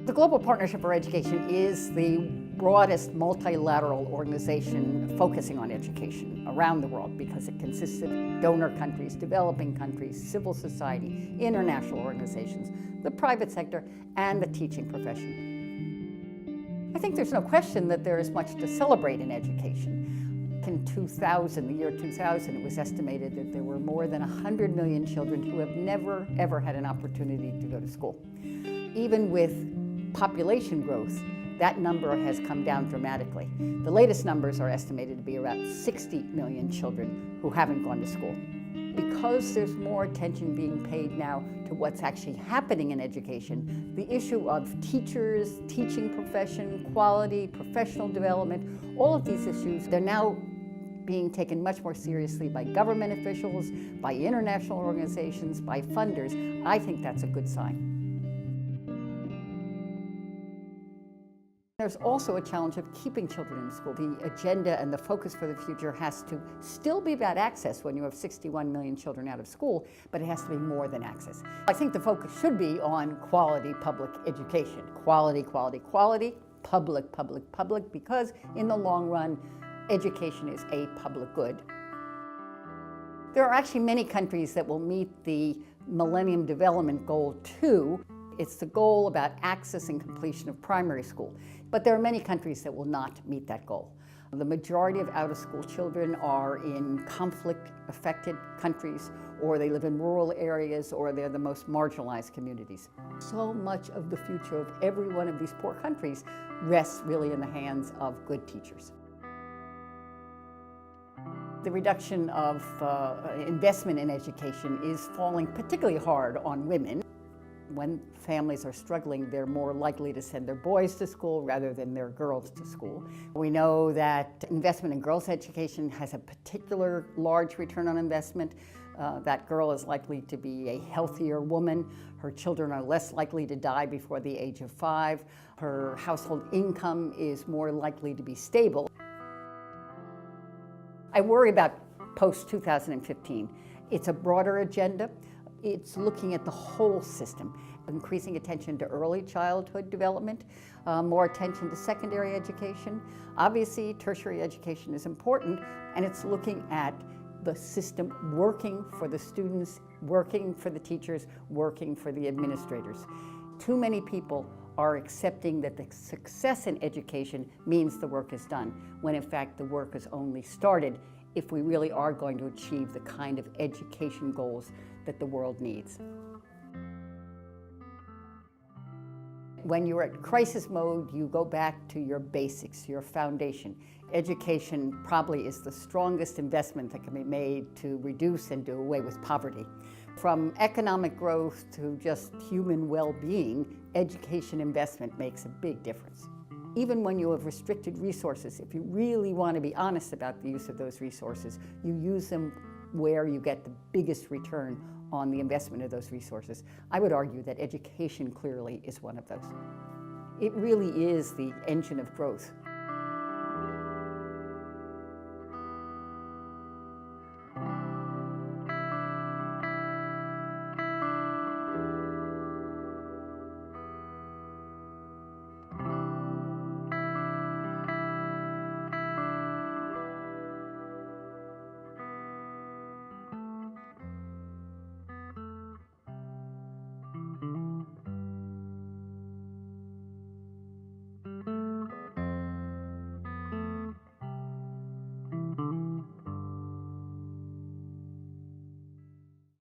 The Global Partnership for Education is the broadest multilateral organization focusing on education around the world because it consists of donor countries, developing countries, civil society, international organizations, the private sector, and the teaching profession. I think there's no question that there is much to celebrate in education. In 2000, the year 2000, it was estimated that there were more than 100 million children who have never, ever had an opportunity to go to school. Even with population growth, that number has come down dramatically. The latest numbers are estimated to be about 60 million children who haven't gone to school. Because there's more attention being paid now to what's actually happening in education, the issue of teachers, teaching profession, quality, professional development, all of these issues, they're now being taken much more seriously by government officials, by international organizations, by funders. I think that's a good sign. There's also a challenge of keeping children in school. The agenda and the focus for the future has to still be about access when you have 61 million children out of school, but it has to be more than access. I think the focus should be on quality public education. Quality, quality, quality, public, public, public, because in the long run, education is a public good. There are actually many countries that will meet the Millennium Development Goal 2. It's the goal about access and completion of primary school. But there are many countries that will not meet that goal. The majority of out-of-school children are in conflict-affected countries, or they live in rural areas, or they're the most marginalized communities. So much of the future of every one of these poor countries rests really in the hands of good teachers. The reduction of investment in education is falling particularly hard on women. When families are struggling, they're more likely to send their boys to school rather than their girls to school. We know that investment in girls' education has a particular large return on investment. That girl is likely to be a healthier woman. Her children are less likely to die before the age of 5. Her household income is more likely to be stable. I worry about post-2015. It's a broader agenda. It's looking at the whole system, increasing attention to early childhood development, more attention to secondary education. Obviously, tertiary education is important, and it's looking at the system working for the students, working for the teachers, working for the administrators. Too many people are accepting that the success in education means the work is done, when in fact the work has only started if we really are going to achieve the kind of education goals that the world needs. When you're at crisis mode, you go back to your basics, your foundation. Education probably is the strongest investment that can be made to reduce and do away with poverty. From economic growth to just human well-being, education investment makes a big difference. Even when you have restricted resources, if you really want to be honest about the use of those resources, you use them where you get the biggest return on the investment of those resources. I would argue that education clearly is one of those. It really is the engine of growth.